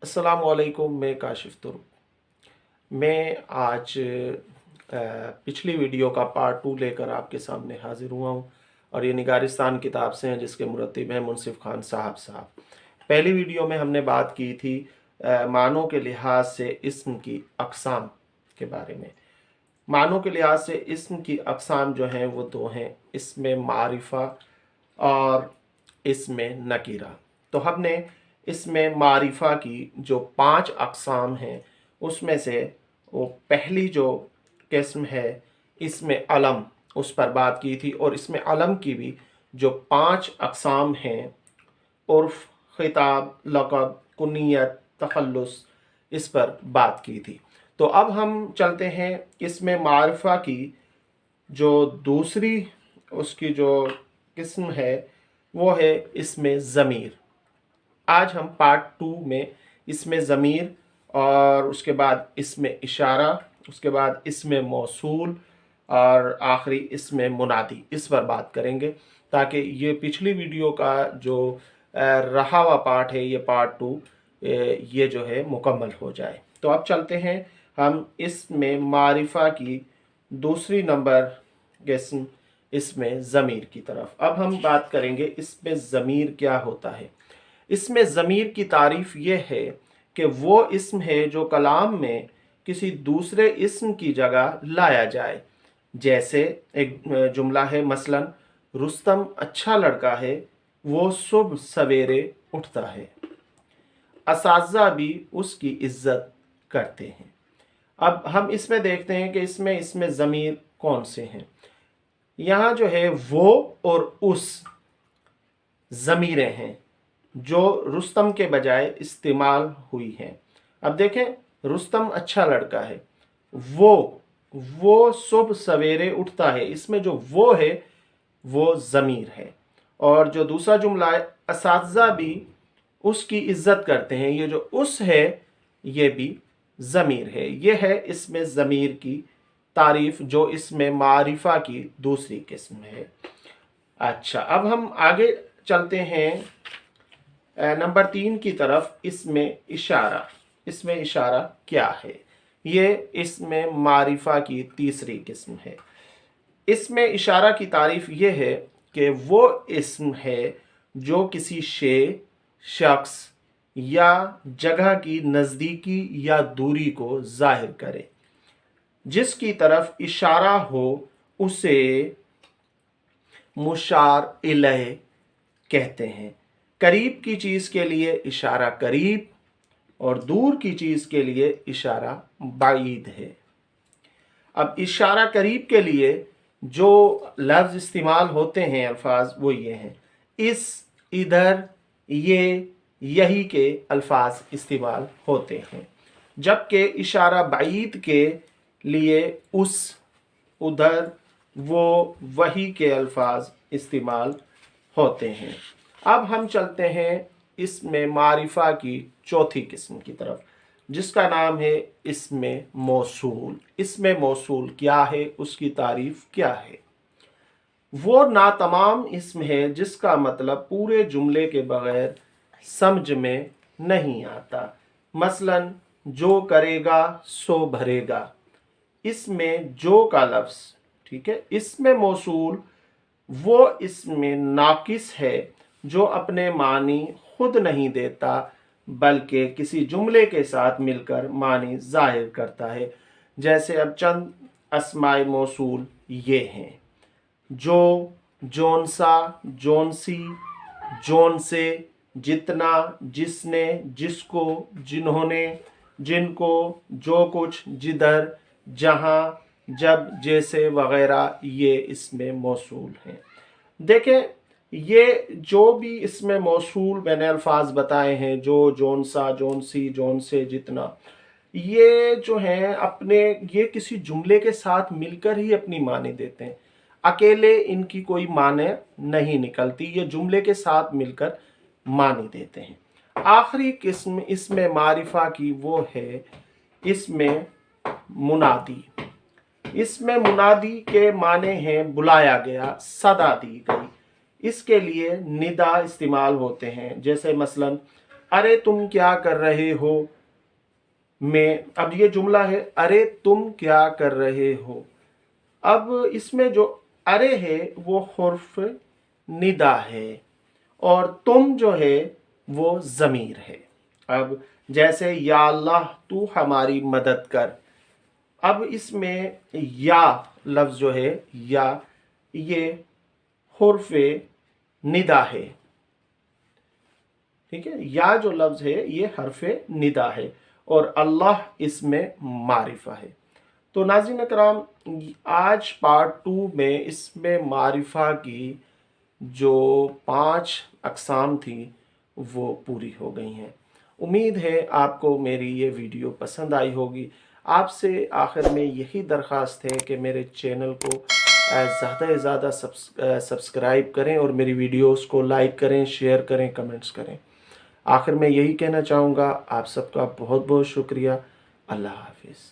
अस्सलामुअलैकुम। मैं काशिफ तुर्क। मैं आज पिछली वीडियो का पार्ट 2 लेकर आपके सामने हाजिर हुआ हूँ और ये निगारिस्तान किताब से हैं जिसके मुरत्तिब हैं मुनसिफ खान साहब। पहली वीडियो में हमने बात की थी मानों के लिहाज से इस्म की अक़साम के बारे में। मानों के लिहाज से इस्म की अक़साम जो हैं वो दो हैं, इसमें मारिफा और इसमें नकीरा। तो हमने इसमें मारिफा की जो 5 अक़साम हैं उसमें से वो पहली जो किस्म है इसमें अलम, उस पर बात की थी। और इसमें अलम की भी जो 5 अक़साम हैं, उर्फ़, ख़िताब, लक़ब, कुनियत, तख़ल्लुस, इस पर बात की थी। तो अब हम चलते हैं इसमें मारिफा की जो दूसरी उसकी जो किस्म है वो है इसमें ज़मीर। आज हम पार्ट 2 में इसमें ज़मीर और उसके बाद इसमें इशारा, उसके बाद इसमें मौसूल और आखिरी इसमें मुनादी, इस पर बात करेंगे ताकि ये पिछली वीडियो का जो रहा हुआ पार्ट है, ये पार्ट 2 ये जो है मुकम्मल हो जाए। तो अब चलते हैं हम इसमें मारिफा की दूसरी नंबर किस्म इसमें ज़मीर की तरफ। अब हम बात करेंगे इसमें ज़मीर क्या होता है। इसमें ज़मीर की तारीफ़ ये है कि वो इस्म है जो कलाम में किसी दूसरे इस्म की जगह लाया जाए। जैसे एक जुमला है, मसलन रुस्तम अच्छा लड़का है, वो सुबह सवेरे उठता है। असातिज़ा भी उसकी इज्जत करते हैं। अब हम इसमें देखते हैं कि इसमें ज़मीर कौन से हैं। यहाँ जो है वो और उस ज़मीरें हैं जो रुस्तम के बजाय इस्तेमाल हुई हैं। अब देखें, रुस्तम अच्छा लड़का है, वो सुबह सवेरे उठता है, इसमें जो वो है वो ज़मीर है। और जो दूसरा जुमला है, असातिज़ा भी उसकी इज्जत करते हैं, ये जो उस है ये भी ज़मीर है। ये है इसमें ज़मीर की तारीफ़ जो इसमें मारिफा की दूसरी किस्म है। अच्छा, अब हम आगे चलते हैं नंबर 3 की तरफ। इसमें इशारा। इसमें इशारा क्या है? ये इसमें मारिफा की तीसरी किस्म है। इसमें इशारा की तारीफ़ ये है कि वो इस्म है जो किसी शे, शख्स या जगह की नज़दीकी या दूरी को ज़ाहिर करे। जिसकी तरफ इशारा हो उसे मुशार इलैह कहते हैं। करीब की चीज़ के लिए इशारा करीब और दूर की चीज़ के लिए इशारा बाईद है। अब इशारा करीब के लिए जो लफ्ज़ इस्तेमाल होते हैं, अल्फाज, वो ये हैं, इस, इधर, ये, यही के अल्फाज इस्तेमाल होते हैं। जबकि इशारा बाईद के लिए उस, उधर, वो, वही के अल्फाज इस्तेमाल होते हैं। अब हम चलते हैं इसमें मारिफा की चौथी किस्म की तरफ, जिसका नाम है इसमें मौसूल। इसमें मौसूल क्या है, उसकी तारीफ़ क्या है? वो नातमाम इस्म है जिसका मतलब पूरे जुमले के बगैर समझ में नहीं आता। मसलन जो करेगा सो भरेगा, इसमें जो का लफ्ज़, ठीक है। इसमें मौसूल वो इसमें नाकिस है जो अपने मानी खुद नहीं देता बल्कि किसी जुमले के साथ मिलकर मानी ज़ाहिर करता है। जैसे अब चंद अस्माए मौसूल ये हैं: जो, जोन सा, जोन सी, जोन से, जितना, जिसने, जिसको, जिन्होंने, जिनको, जो कुछ, जिधर, जहाँ, जब, जैसे वगैरह, ये इसमें मौसूल हैं। देखें, ये जो भी इसमें मौसूल मैंने अल्फाज बताए हैं, जो, जोन सा, जोन सी, जोन से, जितना, ये जो हैं अपने, ये किसी जुमले के साथ मिलकर ही अपनी माने देते हैं। अकेले इनकी कोई माने नहीं निकलती, ये जुमले के साथ मिलकर माने देते हैं। आखिरी किस्म इसमें मारिफा की वो है इसमें मुनादी। इसमें मुनादी के माने हैं बुलाया गया, सदा दी गई। इसके लिए निदा इस्तेमाल होते हैं। जैसे मसलन ارے تم کیا کر رہے ہو میں، اب یہ جملہ ہے ارے تم کیا کر رہے ہو. اب اس میں جو ارے ہے وہ حرف ندا ہے اور تم جو ہے وہ ضمیر ہے. اب جیسے یا اللہ تو ہماری مدد کر، اب اس میں یا لفظ جو ہے یا یہ حرف ندا ہے. ٹھیک ہے، یا جو لفظ ہے یہ حرف ندا ہے اور اللہ اس میں معرفہ ہے. تو ناظرین اکرام، آج پارٹ 2 میں اس میں معرفہ کی جو 5 اقسام تھی وہ پوری ہو گئی ہیں. امید ہے آپ کو میری یہ ویڈیو پسند آئی ہوگی. آپ سے آخر میں یہی درخواست ہے کہ میرے چینل کو زیادہ سے زیادہ سبسکرائب کریں اور میری ویڈیوز کو لائک کریں، شیئر کریں، کمنٹس کریں. آخر میں یہی کہنا چاہوں گا، آپ سب کا بہت بہت شکریہ. اللہ حافظ.